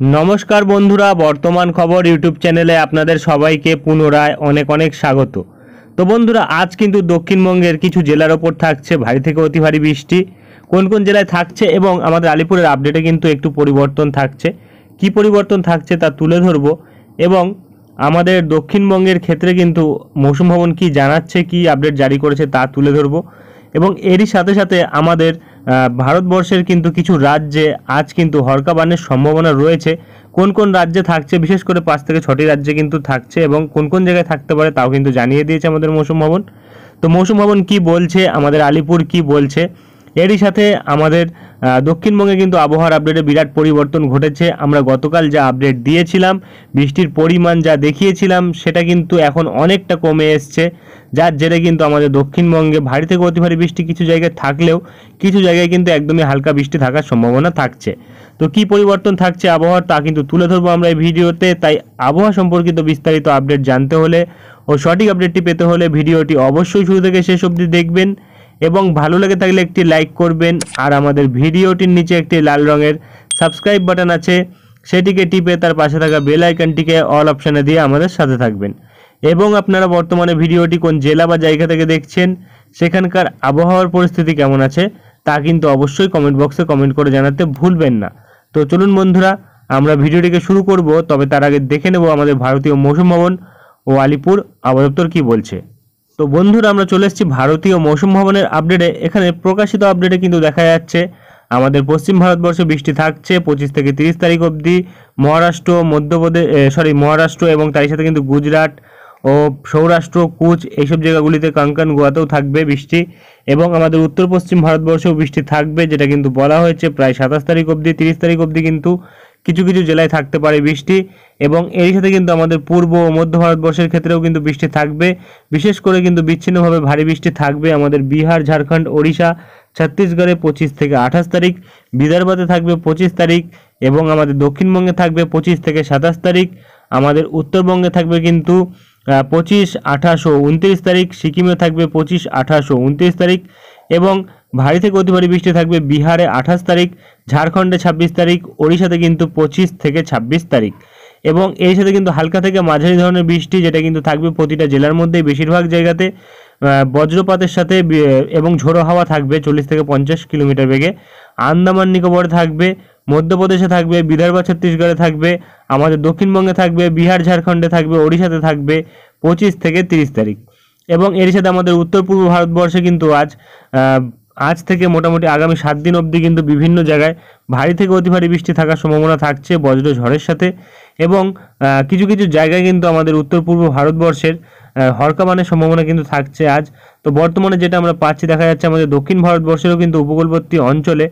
नमस्कार बंधुरा बर्तमान खबर यूट्यूब चैनेले आपनादेर सबाइके पुनराय अनेक अनेक स्वागत। तो बंधुरा आज किन्तु दक्षिणबंगेर किछु जेलार ओपर थाकছে भारी থেকে অতি ভারী বৃষ্টি। কোন কোন জেলায় থাকছে এবং আমাদের আলিপুরের আপডেটে কিন্তু একটু পরিবর্তন থাকছে। কি পরিবর্তন থাকছে তা তুলে ধরব এবং আমাদের দক্ষিণবঙ্গের ক্ষেত্রে কিন্তু মৌসুম ভবন কি জানাচ্ছে, কি আপডেট জারি করেছে তা তুলে ধরব এবং এরই সাথে সাথে আমাদের ভারতবর্ষের কিন্তু কিছু রাজ্যে আজ কিন্তু হরকা বানের সম্ভাবনা রয়েছে। কোন কোন রাজ্যে থাকছে, বিশেষ করে 5 থেকে 6টি রাজ্যে কিন্তু থাকছে এবং কোন কোন জায়গায় থাকতে পারে তাও কিন্তু জানিয়ে দিয়েছে আমাদের মৌসুম ভবন। তো মৌসুম ভবন কি বলছে, আমাদের আলিপুর কি বলছে, এরই সাথে আমাদের দক্ষিণবঙ্গে কিন্তু আবহাওয়ার আপডেটে বিরাট পরিবর্তন ঘটেছে। আমরা গতকাল যা আপডেট দিয়েছিলাম, বৃষ্টির পরিমাণ যা দেখিয়েছিলাম সেটা কিন্তু এখন অনেকটা কমে এসছে, যার জেরে কিন্তু আমাদের দক্ষিণবঙ্গে ভারী থেকে অতি ভারী বৃষ্টি কিছু জায়গায় থাকলেও কিছু জায়গায় কিন্তু একদমই হালকা বৃষ্টি থাকার সম্ভাবনা থাকছে। তো কি পরিবর্তন থাকছে আবহাওয়ার তা কিন্তু তুলে ধরবো আমরা এই ভিডিওতে। তাই আবহাওয়া সম্পর্কিত বিস্তারিত আপডেট জানতে হলে ও সঠিক আপডেটটি পেতে হলে ভিডিওটি অবশ্যই শুরু থেকে শেষ অবধি দেখবেন এবং ভালো লেগে থাকলে একটি লাইক করবেন আর আমাদের ভিডিওটির নিচে একটি লাল রঙের সাবস্ক্রাইব বাটন আছে, সেটিকে টিপে তার পাশে থাকা বেল আইকনটিকে অল অপশানে দিয়ে আমাদের সাথে থাকবেন। এবং আপনারা বর্তমানে ভিডিওটি কোন জেলা বা জায়গা থেকে দেখছেন, সেখানকার আবহাওয়ার পরিস্থিতি কেমন আছে তা কিন্তু অবশ্যই কমেন্ট বক্সে কমেন্ট করে জানাতে ভুলবেন না। তো চলুন বন্ধুরা আমরা ভিডিওটিকে শুরু করব, তবে তার আগে দেখে নেব আমাদের ভারতীয় মৌসুম ভবন ও আলিপুর আবহাওয়া দপ্তর কী বলছে। তো বন্ধুরা আমরা চলে এসেছি ভারতীয় মৌসুম ভবনের আপডেটে। এখানে প্রকাশিত আপডেটে কিন্তু দেখা যাচ্ছে আমাদের পশ্চিম ভারতবর্ষে বৃষ্টি থাকছে 25 থেকে 30 তারিখ অবধি। মহারাষ্ট্র এবং তার সাথে কিন্তু গুজরাট ও সৌরাষ্ট্র, কুচ এইসব জায়গাগুলিতে কাঙ্কান গোয়াতেও থাকবে বৃষ্টি এবং আমাদের উত্তর পশ্চিম ভারতবর্ষেও বৃষ্টি থাকবে, যেটা কিন্তু বলা হয়েছে প্রায় 27 তারিখ অবধি। 30 তারিখ অবধি কিন্তু কিছু কিছু জেলায় থাকতে পারে বৃষ্টি এবং এর সাথে কিন্তু আমাদের পূর্ব ও মধ্য ভারতবর্ষের ক্ষেত্রেও কিন্তু বৃষ্টি থাকবে। বিশেষ করে কিন্তু বিচ্ছিন্নভাবে ভারী বৃষ্টি থাকবে আমাদের বিহার, ঝাড়খণ্ড, ওড়িশা, ছত্তিশগড়ে 25 থেকে 28 তারিখ, বিদর্ভতে থাকবে 25 তারিখ এবং আমাদের দক্ষিণবঙ্গে থাকবে 25 থেকে 27 তারিখ। আমাদের উত্তরবঙ্গে থাকবে কিন্তু 25, 28 ও 29 তারিখ, সিকিমে থাকবে 25, 28 ও 29 তারিখ এবং ভারী থেকে অতি ভারী বৃষ্টি থাকবে বিহারে 28 তারিখ, ঝাড়খণ্ডে 26 তারিখ, ওড়িশাতে কিন্তু 25 থেকে 26 তারিখ এবং এর সাথে কিন্তু হালকা থেকে মাঝারি ধরনের বৃষ্টি, যেটা কিন্তু থাকবে প্রতিটা জেলার মধ্যেই বেশিরভাগ জায়গাতে বজ্রপাতের সাথে এবং ঝোড়ো হাওয়া থাকবে 40 থেকে 50 কিলোমিটার বেগে। আন্দামান নিকোবরে থাকবে, মধ্যপ্রদেশে থাকবে, বিদর্ভ ছত্তিশগড়ে থাকবে, আমাদের দক্ষিণবঙ্গে থাকবে, বিহার ঝাড়খণ্ডে থাকবে, ওড়িশাতে থাকবে 25 থেকে 30 তারিখ এবং এর সাথে আমাদের উত্তর পূর্ব ভারতবর্ষে কিন্তু আজ থেকে মোটামুটি আগামী 7 দিন অবধি কিন্তু বিভিন্ন জায়গায় ভারী থেকে অতি ভারী বৃষ্টি থাকার সম্ভাবনা থাকছে বজ্র ঝড়ের সাথে এবং কিছু কিছু জায়গায় কিন্তু আমাদের উত্তর পূর্ব ভারতবর্ষের হরকা বানের সম্ভাবনা কিন্তু থাকছে আজ। তো বর্তমানে যেটা আমরা পাচ্ছি, দেখা যাচ্ছে আমাদের দক্ষিণ ভারতবর্ষেরও কিন্তু উপকূলবর্তী অঞ্চলে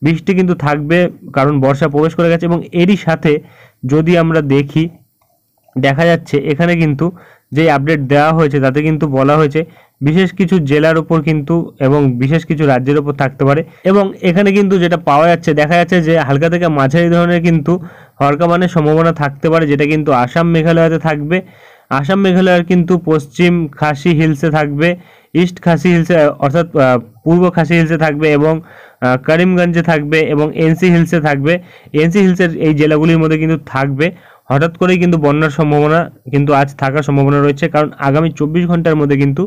বৃষ্টি কিন্তু থাকবে, কারণ বর্ষা প্রবেশ করে গেছে এবং এরই সাথে যদি আমরা দেখি, দেখা যাচ্ছে এখানে কিন্তু যে আপডেট দেওয়া হয়েছে তাতে কিন্তু বলা হয়েছে বিশেষ কিছু জেলার উপর কিন্তু এবং বিশেষ কিছু রাজ্যের উপর থাকতে পারে এবং এখানে কিন্তু যেটা পাওয়া যাচ্ছে, দেখা যাচ্ছে যে হালকা থেকে মাঝারি ধরনের কিন্তু হরকা বানের সম্ভাবনা থাকতে পারে, যেটা কিন্তু আসাম মেঘালয়তে থাকবে। আসাম মেঘালয়ের কিন্তু পশ্চিম খাসি হিলসে থাকবে, ইস্ট খাসি হিলসে অর্থাৎ পূর্ব খাসি হিলসে থাকবে এবং করিমগঞ্জে থাকবে এবং এনসি হিলসে থাকবে। এনসি হিলসের এই জেলাগুলির মধ্যে কিন্তু থাকবে। হঠাৎ করেই কিন্তু বন্যার সম্ভাবনা কিন্তু আজ থাকার সম্ভাবনা রয়েছে, কারণ আগামী 24 ঘন্টার মধ্যে কিন্তু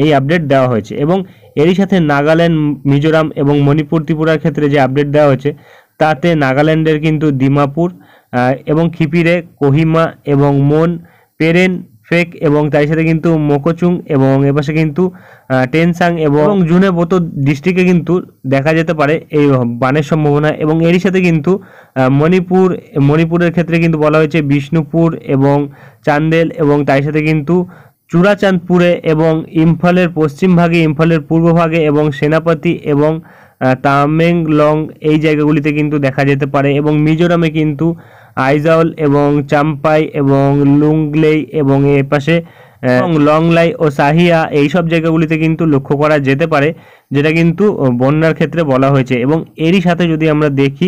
এই আপডেট দেওয়া হয়েছে এবং এরই সাথে নাগাল্যান্ড, মিজোরাম এবং মণিপুর, ত্রিপুরার ক্ষেত্রে যে আপডেট দেওয়া হয়েছে তাতে নাগাল্যান্ডের কিন্তু দিমাপুর এবং খিপিরে, কোহিমা এবং মন, পেরেন, ফেক এবং তার সাথে কিন্তু মোকোচুং এবং এপাশে কিন্তু টেনসাং এবং জুনে বোতো ডিস্ট্রিক্টে কিন্তু দেখা যেতে পারে এই বানের সম্ভাবনা এবং এরই সাথে কিন্তু মণিপুরের ক্ষেত্রে কিন্তু বলা হয়েছে বিষ্ণুপুর এবং চান্দেল এবং তার সাথে কিন্তু চূড়াচাঁদপুরে এবং ইম্ফলের পশ্চিম ভাগে, ইম্ফলের পূর্ব ভাগে এবং সেনাপতি এবং তামেংলং এই জায়গাগুলিতে কিন্তু দেখা যেতে পারে এবং মিজোরামে কিন্তু আইজল এবং চাম্পাই এবং লুংলেই এবং এর পাশে লংলাই ও সাহিয়া এই সব জায়গাগুলিতে কিন্তু লক্ষ্য করা যেতে পারে, যেটা কিন্তু বন্যার ক্ষেত্রে বলা হয়েছে এবং এরই সাথে যদি আমরা দেখি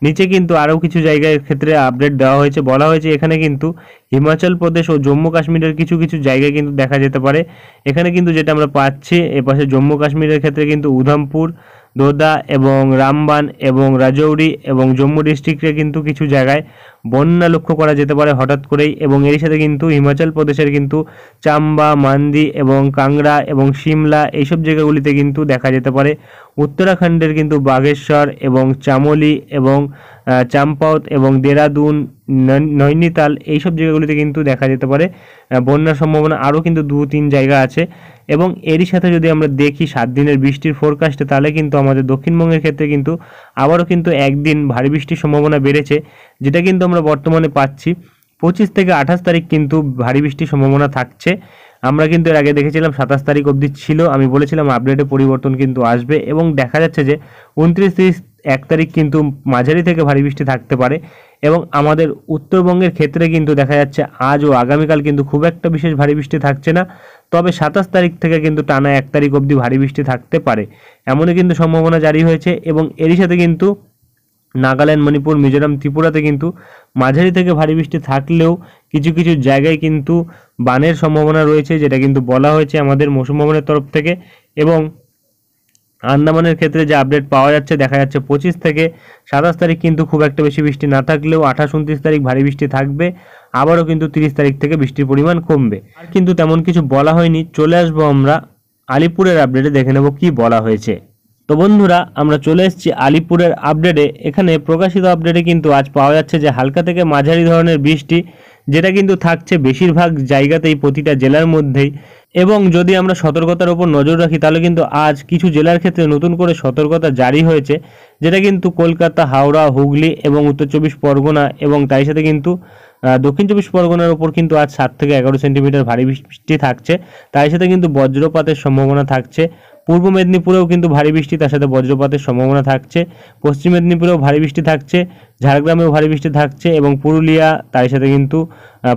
নিচে কিন্তু আরও কিছু জায়গার ক্ষেত্রে আপডেট দেওয়া হয়েছে। বলা হয়েছে এখানে কিন্তু হিমাচল প্রদেশ ও জম্মু কাশ্মীরের কিছু কিছু জায়গায় কিন্তু দেখা যেতে পারে। এখানে কিন্তু যেটা আমরা পাচ্ছি, এপাশে জম্মু কাশ্মীরের ক্ষেত্রে কিন্তু উধমপুর, দোদা এবং রামবান এবং রাজৌরি এবং জম্মু ডিস্ট্রিক্টে কিন্তু কিছু জায়গায় বন্যা লক্ষ্য করা যেতে পারে হঠাৎ করেই। এবং এর সাথে কিন্তু হিমাচল প্রদেশের কিন্তু চাম্বা, মান্দি এবং কাংড়া এবং সিমলা এইসব জায়গাগুলিতে কিন্তু দেখা যেতে পারে। উত্তরাখণ্ডের কিন্তু বাগেশ্বর এবং চামোলি এবং চাম্পাওত এবং দেরাদুন, নৈনিতাল এইসব জায়গাগুলিতে কিন্তু দেখা যেতে পারে বন্যার সম্ভাবনা। আরও কিন্তু 2-3 জায়গা আছে। এবং এরই সাথে যদি আমরা দেখি 7 দিনের বৃষ্টির ফোরকাস্টে, তাহলে কিন্তু আমাদের দক্ষিণবঙ্গের ক্ষেত্রে কিন্তু আবারও কিন্তু একদিন ভারী বৃষ্টির সম্ভাবনা বেড়েছে, যেটা কিন্তু আমরা বর্তমানে পাচ্ছি। 25 থেকে 28 তারিখ কিন্তু ভারী বৃষ্টির সম্ভাবনা থাকছে। আমরা কিন্তু এর আগে দেখেছিলাম 27 তারিখ অবধি ছিল। আমি বলেছিলাম আপডেটে পরিবর্তন কিন্তু আসবে, এবং দেখা যাচ্ছে যে 29-30-1 তারিখ কিন্তু মাঝারি থেকে ভারী বৃষ্টি থাকতে পারে। এবং আমাদের উত্তরবঙ্গের ক্ষেত্রে কিন্তু দেখা যাচ্ছে আজ ও আগামীকাল কিন্তু খুব একটা বিশেষ ভারী বৃষ্টি থাকছে না, তবে 27 তারিখ থেকে কিন্তু টানা 1 তারিখ অবধি ভারী বৃষ্টি থাকতে পারে, এমনই কিন্তু সম্ভাবনা জারি হয়েছে। এবং এরই সাথে কিন্তু নাগাল্যান্ড, মণিপুর, মিজোরাম, ত্রিপুরাতে কিন্তু মাঝারি থেকে ভারী বৃষ্টি থাকলেও কিছু কিছু জায়গায় কিন্তু বানের সম্ভাবনা রয়েছে, যেটা কিন্তু বলা হয়েছে আমাদের মৌসুম ভবনের তরফ থেকে। এবং আন্দামানের ক্ষেত্রে যে আপডেট পাওয়া যাচ্ছে, দেখা যাচ্ছে 25 থেকে 27 তারিখ কিন্তু খুব একটা বেশি বৃষ্টি না থাকলেও 28-29 তারিখ ভারী বৃষ্টি থাকবে। আবারও কিন্তু 30 তারিখ থেকে বৃষ্টির পরিমাণ কমবে। আর কিন্তু তেমন কিছু বলা হয়নি। চলে আসবো আমরা আলিপুরের আপডেটে, দেখে নেব কি বলা হয়েছে। তো বন্ধুরা, আমরা চলে এসেছি আলিপুরের আপডেটে। এখানে প্রকাশিত আপডেটে কিন্তু আজ পাওয়া যাচ্ছে যে হালকা থেকে মাঝারি ধরনের বৃষ্টি, যেটা কিন্তু থাকছে বেশিরভাগ জায়গাতেই, প্রতিটা জেলার মধ্যেই। এবং যদি আমরা সতর্কতার উপর নজর রাখি, তাহলে কিন্তু আজ কিছু জেলার ক্ষেত্রে নতুন করে সতর্কতা জারি হয়েছে, যেটা কিন্তু কলকাতা, হাওড়া, হুগলি এবং উত্তর 24 পরগনা এবং তার সাথে কিন্তু দক্ষিণ 24 পরগনার উপর কিন্তু আজ 7 থেকে 11 সেন্টিমিটার ভারী বৃষ্টি থাকছে। তার সাথে কিন্তু বজ্রপাতের সম্ভাবনা থাকছে। পূর্ব মেদিনীপুরেও কিন্তু ভারী বৃষ্টি, তার সাথে বজ্রপাতের সম্ভাবনা থাকছে। পশ্চিম মেদিনীপুরেও ভারী বৃষ্টি থাকছে, ঝাড়গ্রামেও ভারী বৃষ্টি থাকছে এবং পুরুলিয়া, তার সাথে কিন্তু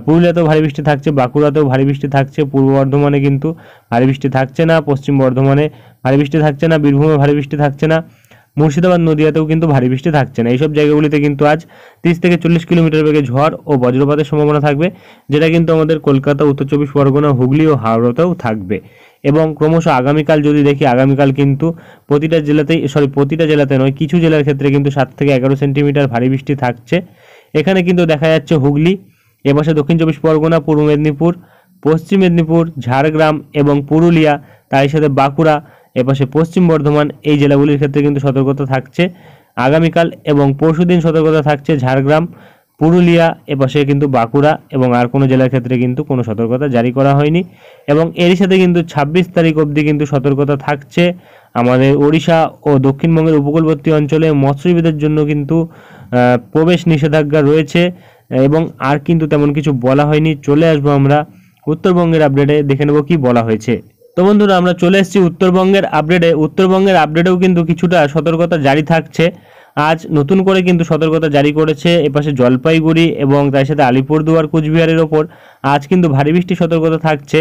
পুরুলিয়াতেও ভারী বৃষ্টি থাকছে, বাঁকুড়াতেও ভারী বৃষ্টি থাকছে। পূর্ব বর্ধমানে কিন্তু ভারী বৃষ্টি থাকছে না, পশ্চিম বর্ধমানে ভারী বৃষ্টি থাকছে না, বীরভূমে ভারী বৃষ্টি থাকছে না, মুর্শিদাবাদ, নদিয়াতেও কিন্তু ভারী বৃষ্টি থাকছে না। এইসব জায়গাগুলিতে কিন্তু আজ 30 থেকে 40 কিলোমিটার বেগে ঝড় ও বজ্রপাতের সম্ভাবনা থাকবে, যেটা কিন্তু আমাদের কলকাতা, উত্তর 24 পরগনা, হুগলি ও হাওড়াতেও থাকবে। এবং ক্রমশ আগামীকাল যদি দেখি, আগামীকাল কিন্তু প্রতিটা জেলাতে নয়, কিছু জেলার ক্ষেত্রে কিন্তু 7 থেকে 11 সেন্টিমিটার ভারী বৃষ্টি থাকছে। এখানে কিন্তু দেখা যাচ্ছে হুগলি, এপাশে দক্ষিণ 24 পরগনা, পূর্ব মেদিনীপুর, পশ্চিম মেদিনীপুর, ঝাড়গ্রাম এবং পুরুলিয়া, তার সাথে বাঁকুড়া, এপাশে পশ্চিম বর্ধমান, এই জেলাগুলির ক্ষেত্রে কিন্তু সতর্কতা থাকছে আগামীকাল। এবং পরশুদিন সতর্কতা থাকছে ঝাড়গ্রাম, পুরুলিয়া, এপাশে কিন্তু বাঁকুড়া, এবং আর কোনো জেলার ক্ষেত্রে কিন্তু কোনো সতর্কতা জারি করা হয়নি। এবং এর সাথে কিন্তু 26 তারিখ অবধি কিন্তু সতর্কতা থাকছে আমাদের ওড়িশা ও দক্ষিণবঙ্গের উপকূলবর্তী অঞ্চলে মৎস্যজীবীদের জন্য কিন্তু প্রবেশ নিষেধাজ্ঞা রয়েছে। এবং আর কিন্তু তেমন কিছু বলা হয়নি। চলে আসবো আমরা উত্তরবঙ্গের আপডেটে, দেখে নেব কি বলা হয়েছে। তো বন্ধুরা, আমরা চলে এসেছি উত্তরবঙ্গের আপডেটে। উত্তরবঙ্গের আপডেটেও কিন্তু কিছুটা সতর্কতা জারি থাকছে। আজ নতুন করে কিন্তু সতর্কতা জারি করেছে এপাশে জলপাইগুড়ি এবং তার সাথে আলিপুরদুয়ার, কুচবিহারের ওপর আজ কিন্তু ভারী বৃষ্টির সতর্কতা থাকছে।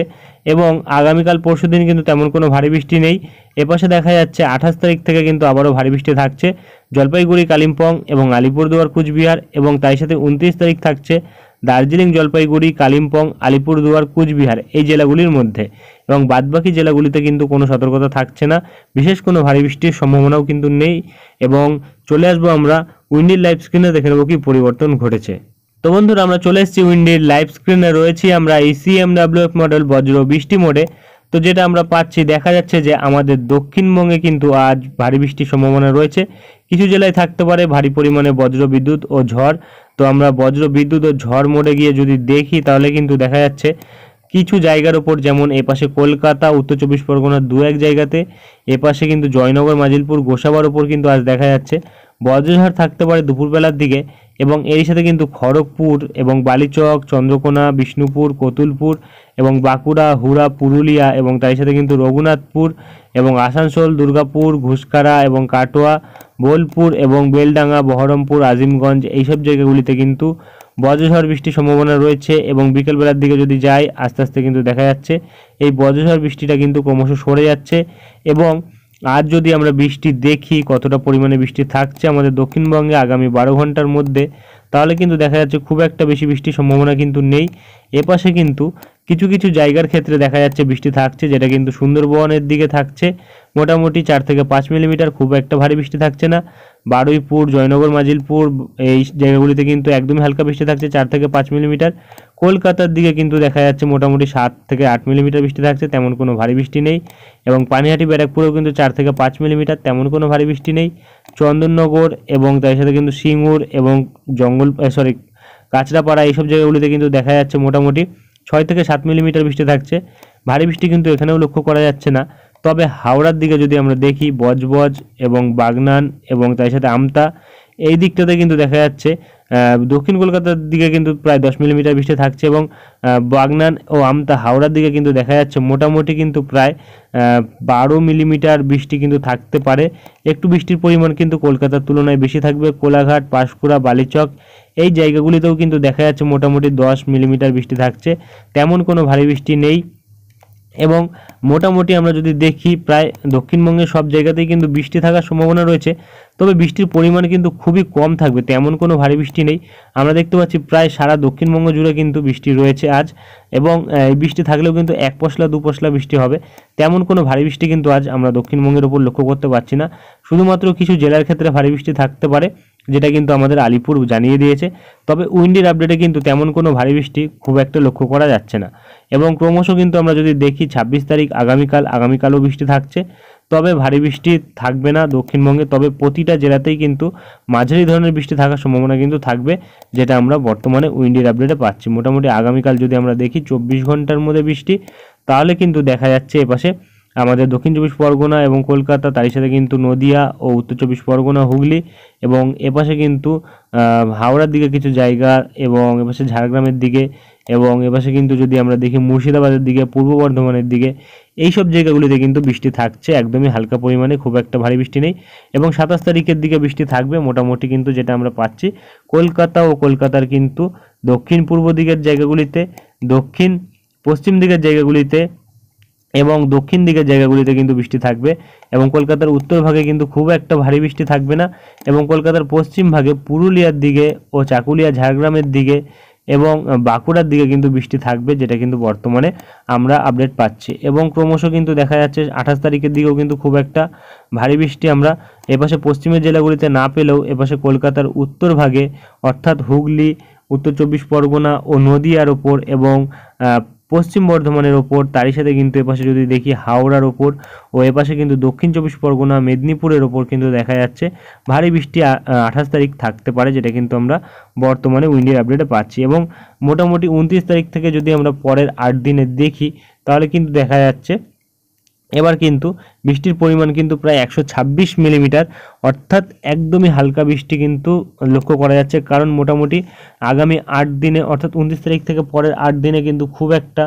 এবং আগামীকাল পরশুদিন কিন্তু তেমন কোনো ভারী বৃষ্টি নেই। এপাশে দেখা যাচ্ছে 28 তারিখ থেকে কিন্তু আবারও ভারী বৃষ্টি থাকছে জলপাইগুড়ি, কালিম্পং এবং আলিপুরদুয়ার, কুচবিহার, এবং তার সাথে 29 তারিখ থাকছে দার্জিলিং, জলপাইগুড়ি, কালিম্পং, আলিপুরদুয়ার, কুচবিহার এই জেলাগুলির মধ্যে। এবং বাদবাকি জেলাগুলিতে কিন্তু কোনো সতর্কতা থাকছে না, বিশেষ কোনো ভারী বৃষ্টির সম্ভাবনাও কিন্তু নেই। এবং চলে আসবো আমরা উইন্ডির লাইভ স্ক্রিনে, দেখে নেবো কি পরিবর্তন ঘটেছে। তো বন্ধুরা, আমরা চলে এসেছি উইন্ডির লাইভ স্ক্রিনে, রয়েছি আমরা ECMWF মডেল বজ্র বৃষ্টি মোডে। তো যেটা আমরা পাচ্ছি, দেখা যাচ্ছে যে আমাদের দক্ষিণবঙ্গে কিন্তু আজ ভারী বৃষ্টির সম্ভাবনা রয়েছে। কিছু জেলায় থাকতে পারে ভারী পরিমাণে বজ্র বিদ্যুৎ ও ঝড়। তো আমরা বজ্র বিদ্যুৎ ও ঝড় মোডে গিয়ে যদি দেখি, তাহলে কিন্তু দেখা যাচ্ছে কিছু জায়গার ওপর, যেমন এপাশে কলকাতা, উত্তর 24 পরগনার 2-1 জায়গাতে, এপাশে কিন্তু জয়নগর, মাজিলপুর, গোসাবার ওপর কিন্তু আজ দেখা যাচ্ছে বজ্রঝড় থাকতে পারে দুপুরবেলার দিকে। এবং এর সাথে কিন্তু খড়গপুর এবং বালিচক, চন্দ্রকোনা, বিষ্ণুপুর, কতুলপুর এবং বাঁকুড়া, হুড়া, পুরুলিয়া এবং তার সাথে কিন্তু রঘুনাথপুর এবং আসানসোল, দুর্গাপুর, ঘুষকারা এবং কাটোয়া, বোলপুর এবং বেলডাঙ্গা, বহরমপুর, আজিমগঞ্জ এইসব জায়গাগুলিতে কিন্তু বজ্রঝড় বৃষ্টির সম্ভাবনা রয়েছে। এবং বিকেলবেলার দিকে যদি যাই, আস্তে আস্তে কিন্তু দেখা যাচ্ছে এই বজ্রঝড় বৃষ্টিটা কিন্তু ক্রমশ সরে যাচ্ছে। এবং আজ যদি আমরা বৃষ্টি দেখি, কতটা পরিমাণে বৃষ্টি থাকছে আমাদের দক্ষিণবঙ্গে আগামী 12 ঘন্টার মধ্যে, তাহলে কিন্তু দেখা যাচ্ছে খুব একটা বেশি বৃষ্টির সম্ভাবনা কিন্তু নেই। এপাশে কিন্তু কিছু কিছু জায়গার ক্ষেত্রে দেখা যাচ্ছে বৃষ্টি থাকছে, যেটা কিন্তু সুন্দরবনের দিকে থাকছে, মোটামুটি 4 থেকে 5 মিলিমিটার, খুব একটা ভারী বৃষ্টি থাকছে না। বারুইপুর, জয়নগর, মাজিলপুর এই জায়গাগুলিতে কিন্তু একদমই হালকা বৃষ্টি থাকছে 4 থেকে 5 মিলিমিটার। কলকাতার দিকে কিন্তু দেখা যাচ্ছে মোটামুটি 7 থেকে 8 মিলিমিটার বৃষ্টি থাকছে, তেমন কোনো ভারী বৃষ্টি নেই। এবং পানিহাটি, ব্যারাকপুরেও কিন্তু 4 থেকে 5 মিলিমিটার, তেমন কোনো ভারী বৃষ্টি নেই। চন্দননগর এবং তার সাথে কিন্তু সিঙ্গুর এবং কাঁচরাপাড়া এইসব জায়গাগুলিতে কিন্তু দেখা যাচ্ছে মোটামুটি 6 থেকে 7 মিলিমিটার বৃষ্টি থাকছে। ভারী বৃষ্টি কিন্তু এখানেও লক্ষ্য করা যাচ্ছে না। তবে হাওড়ার দিকে যদি আমরা দেখি, বজবজ এবং বাগনান এবং তার সাথে আমতা এই দিকটাতে কিন্তু দেখা যাচ্ছে দক্ষিণ কলকাতার দিকে কিন্তু প্রায় 10 মিলিমিটার বৃষ্টি থাকছে, এবং বাগনান ও আমতা হাওড়ার দিকে কিন্তু দেখা যাচ্ছে মোটামুটি কিন্তু প্রায় 12 মিলিমিটার বৃষ্টি কিন্তু থাকতে পারে। একটু বৃষ্টির পরিমাণ কিন্তু কলকাতার তুলনায় বেশি থাকবে। কোলাঘাট, পাঁশকুড়া, বালিচক এই জায়গাগুলিতেও কিন্তু দেখা যাচ্ছে মোটামুটি 10 মিলিমিটার বৃষ্টি থাকছে, তেমন কোনো ভারী বৃষ্টি নেই। এবং মোটামুটি আমরা যদি দেখি প্রায় দক্ষিণবঙ্গের সব জায়গাতেই কিন্তু বৃষ্টি থাকার সম্ভাবনা রয়েছে, তবে বৃষ্টির পরিমাণ কিন্তু খুবই কম থাকবে, তেমন কোনো ভারী বৃষ্টি নেই। আমরা দেখতে পাচ্ছি প্রায় সারা দক্ষিণবঙ্গ জুড়ে কিন্তু বৃষ্টি রয়েছে আজ, এবং এই বৃষ্টি থাকলেও কিন্তু 1 পশলা 2 পশলা বৃষ্টি হবে, তেমন কোনো ভারী বৃষ্টি কিন্তু আজ আমরা দক্ষিণবঙ্গের উপর লক্ষ্য করতে পারছি না। শুধুমাত্র কিছু জেলার ক্ষেত্রে ভারী বৃষ্টি থাকতে পারে, যেটা কিন্তু আমাদের আলিপুর জানিয়ে দিয়েছে। তবে উইন্ডির আপডেটে কিন্তু তেমন কোনো ভারী বৃষ্টি খুব একটা লক্ষ্য করা যাচ্ছে না। এবং ক্রমশ কিন্তু আমরা যদি দেখি 26 তারিখ আগামীকালও বৃষ্টি থাকছে, তবে ভারী বৃষ্টি থাকবে না দক্ষিণবঙ্গে। তবে প্রতিটা জেলাতেই কিন্তু মাঝারি ধরনের বৃষ্টি থাকার সম্ভাবনা কিন্তু থাকবে, যেটা আমরা বর্তমানে উইন্ডির আপডেটে পাচ্ছি। মোটামুটি আগামীকাল যদি আমরা দেখি 24 ঘন্টার মধ্যে বৃষ্টি, তাহলে কিন্তু দেখা যাচ্ছে এপাশে আমাদের দক্ষিণ 24 পরগনা এবং কলকাতা, তারই সাথে কিন্তু নদিয়া ও উত্তর 24 পরগনা, হুগলি, এবং এপাশে কিন্তু হাওড়ার দিকে কিছু জায়গা, এবং এপাশে ঝাড়গ্রামের দিকে, এবং এপাশে কিন্তু যদি আমরা দেখি মুর্শিদাবাদের দিকে, পূর্ব বর্ধমানের দিকে, এই সব জায়গাগুলিতে কিন্তু বৃষ্টি থাকছে একদমই হালকা পরিমাণে, খুব একটা ভারী বৃষ্টি নেই। এবং 27 তারিখের দিকে বৃষ্টি থাকবে মোটামুটি কিন্তু, যেটা আমরা পাচ্ছি কলকাতা ও কলকাতার কিন্তু দক্ষিণ পূর্ব দিকের জায়গাগুলিতে, দক্ষিণ পশ্চিম দিকের জায়গাগুলিতে এবং দক্ষিণ দিকের জায়গাগুলিতে কিন্তু বৃষ্টি থাকবে। এবং কলকাতার উত্তর ভাগে কিন্তু খুব একটা ভারী বৃষ্টি থাকবে না, এবং কলকাতার পশ্চিম ভাগে পুরুলিয়ার দিকে ও চাকুলিয়া, ঝাড়গ্রামের দিকে এবং বাঁকুড়ার দিকে কিন্তু বৃষ্টি থাকবে, যেটা কিন্তু বর্তমানে আমরা আপডেট পাচ্ছি। এবং ক্রমশ কিন্তু দেখা যাচ্ছে 28 তারিখের দিকেও কিন্তু খুব একটা ভারী বৃষ্টি আমরা এপাশে পশ্চিমের জেলাগুলিতে না পেলেও এপাশে কলকাতার উত্তর ভাগে, অর্থাৎ হুগলি, উত্তর 24 পরগনা ও নদিয়ার ওপর, এবং পশ্চিম বর্ধমানের ওপর, তারই সাথে কিন্তু এপাশে যদি দেখি হাওড়ার ওপর, ও এপাশে কিন্তু দক্ষিণ 24 পরগনা, মেদিনীপুরের ওপর কিন্তু দেখা যাচ্ছে ভারী বৃষ্টি 28 তারিখ থাকতে পারে, যেটা কিন্তু আমরা বর্তমানে উইন্ডির আপডেটে পাচ্ছি। এবং মোটামুটি 29 তারিখ থেকে যদি আমরা পরের 8 দিনে দেখি, তাহলে কিন্তু দেখা যাচ্ছে এবার কিন্তু বৃষ্টির পরিমাণ কিন্তু প্রায় 126 মিলিমিটার, অর্থাৎ একদমই হালকা বৃষ্টি কিন্তু লক্ষ্য করা যাচ্ছে। কারণ মোটামুটি আগামী 8 দিনে, অর্থাৎ 29 তারিখ থেকে পরের 8 দিনে কিন্তু খুব একটা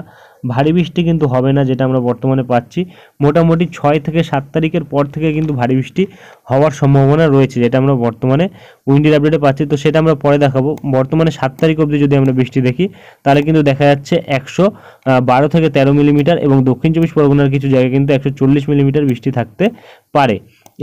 ভারী বৃষ্টি কিন্তু হবে না, যেটা আমরা বর্তমানে পাচ্ছি। মোটামুটি 6 থেকে 7 তারিখের পর থেকে কিন্তু ভারী বৃষ্টি হওয়ার সম্ভাবনা রয়েছে, যেটা আমরা বর্তমানে উইন্ডির আপডেটে পাচ্ছি। তো সেটা আমরা পরে দেখাবো। বর্তমানে 7 তারিখ অবধি যদি আমরা বৃষ্টি দেখি, তাহলে কিন্তু দেখা যাচ্ছে 112 থেকে 13 মিলিমিটার, এবং দক্ষিণ 24 পরগনার কিছু জায়গায় কিন্তু 140 মিলিমিটার বৃষ্টি থাকতে পারে।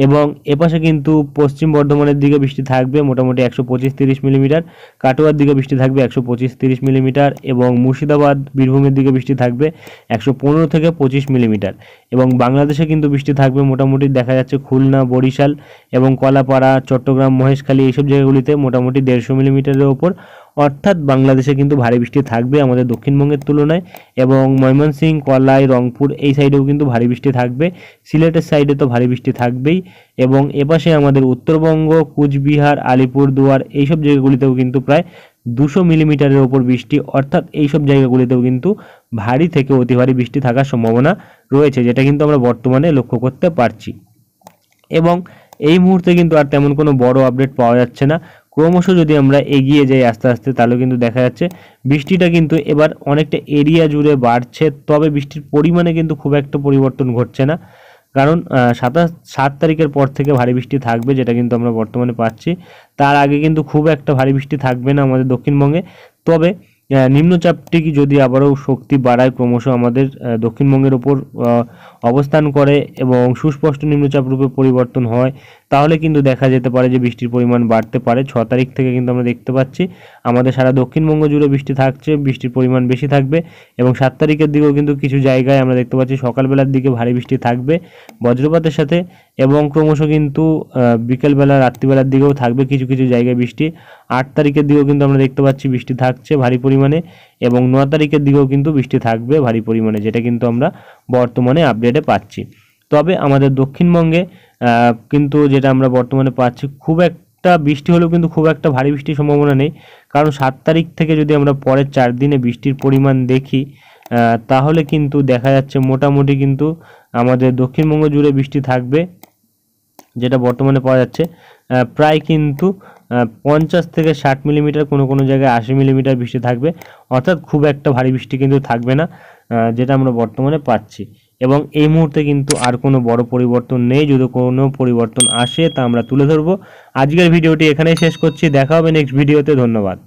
এবং এপাশে কিন্তু পশ্চিম বর্ধমানের দিকে বৃষ্টি থাকবে মোটামুটি 125-30 মিলিমিটার, কাটোয়ার দিকে বৃষ্টি থাকবে 125-30 মিলিমিটার, এবং মুর্শিদাবাদ, বীরভূমের দিকে বৃষ্টি থাকবে 115 থেকে 25 মিলিমিটার। এবং বাংলাদেশে কিন্তু বৃষ্টি থাকবে মোটামুটি দেখা যাচ্ছে খুলনা, বরিশাল এবং কলাপাড়া, চট্টগ্রাম, মহেশখালী এইসব জায়গাগুলিতে মোটামুটি 150 মিলিমিটারের ওপর, অর্থাৎ বাংলাদেশে কিন্তু ভারী বৃষ্টি থাকবে আমাদের দক্ষিণবঙ্গের তুলনায়। এবং ময়মনসিংহ, কলাই, রংপুর এই সাইডেও কিন্তু ভারী বৃষ্টি থাকবে, সিলেটের সাইডে তো ভারী বৃষ্টি থাকবেই। এবং এপাশে আমাদের উত্তরবঙ্গ, কুচবিহার, আলিপুরদুয়ার এইসব জায়গাগুলিতেও কিন্তু প্রায় 200 মিলিমিটারের ওপর বৃষ্টি, অর্থাৎ এইসব জায়গাগুলিতেও কিন্তু ভারী থেকে অতি ভারী বৃষ্টি থাকার সম্ভাবনা রয়েছে, যেটা কিন্তু আমরা বর্তমানে লক্ষ্য করতে পারছি। এবং এই মুহূর্তে কিন্তু আর তেমন কোনো বড় আপডেট পাওয়া যাচ্ছে না। ক্রমশ যদি আমরা এগিয়ে যাই আস্তে আস্তে, তাহলে কিন্তু দেখা যাচ্ছে বৃষ্টিটা কিন্তু এবার অনেকটা এরিয়া জুড়ে বাড়ছে, তবে বৃষ্টির পরিমাণে কিন্তু খুব একটা পরিবর্তন ঘটছে না। কারণ 7 তারিখের পর থেকে ভারী বৃষ্টি থাকবে, যেটা কিন্তু আমরা বর্তমানে পাচ্ছি। তার আগে কিন্তু খুব একটা ভারী বৃষ্টি থাকবে না আমাদের দক্ষিণবঙ্গে। তবে নিম্নচাপটি যদি আবারও শক্তি বাড়ায়, ক্রমশ আমাদের দক্ষিণবঙ্গের ওপর অবস্থান করে এবং সুস্পষ্ট নিম্নচাপ রূপে পরিবর্তন হয়, তাহলে কিন্তু দেখা যেতে পারে যে বৃষ্টির পরিমাণ বাড়তে পারে। 6 তারিখ থেকে কিন্তু আমরা দেখতে পাচ্ছি আমাদের সারা দক্ষিণবঙ্গ জুড়ে বৃষ্টি থাকছে, বৃষ্টির পরিমাণ বেশি থাকবে। এবং 7 তারিখের দিকেও কিন্তু কিছু জায়গায় আমরা দেখতে পাচ্ছি সকালবেলার দিকে ভারী বৃষ্টি থাকবে বজ্রপাতের সাথে, এবং ক্রমশ কিন্তু বিকেলবেলা রাত্রিবেলার দিকেও থাকবে কিছু কিছু জায়গায় বৃষ্টি। 8 তারিখের দিকেও কিন্তু আমরা দেখতে পাচ্ছি বৃষ্টি থাকছে ভারী পরিমাণে, এবং 9 তারিখের দিকেও কিন্তু বৃষ্টি থাকবে ভারী পরিমাণে, যেটা কিন্তু আমরা বর্তমানে আপডেটে পাচ্ছি। তবে আমাদের দক্ষিণবঙ্গে কিন্তু যেটা আমরা বর্তমানে পাচ্ছি, খুব একটা বৃষ্টি হলেও কিন্তু খুব একটা ভারী বৃষ্টির সম্ভাবনা নেই। কারণ 7 তারিখ থেকে যদি আমরা পরের 4 দিনে বৃষ্টির পরিমাণ দেখি, তাহলে কিন্তু দেখা যাচ্ছে মোটামুটি কিন্তু আমাদের দক্ষিণবঙ্গ জুড়ে বৃষ্টি থাকবে, যেটা বর্তমানে পাওয়া যাচ্ছে প্রায় কিন্তু 50 থেকে 60 মিলিমিটার, কোনো কোনো জায়গায় 80 মিলিমিটার বৃষ্টি থাকবে। অর্থাৎ খুব একটা ভারী বৃষ্টি কিন্তু থাকবে না, যেটা আমরা বর্তমানে পাচ্ছি। এবং এই মুহূর্তে কিন্তু আর কোনো বড় পরিবর্তন নেই। যদি কোনো পরিবর্তন আসে তা আমরা তুলে ধরবো। আজকের ভিডিওটি এখানেই শেষ করছি, দেখা হবে নেক্সট ভিডিওতে। ধন্যবাদ।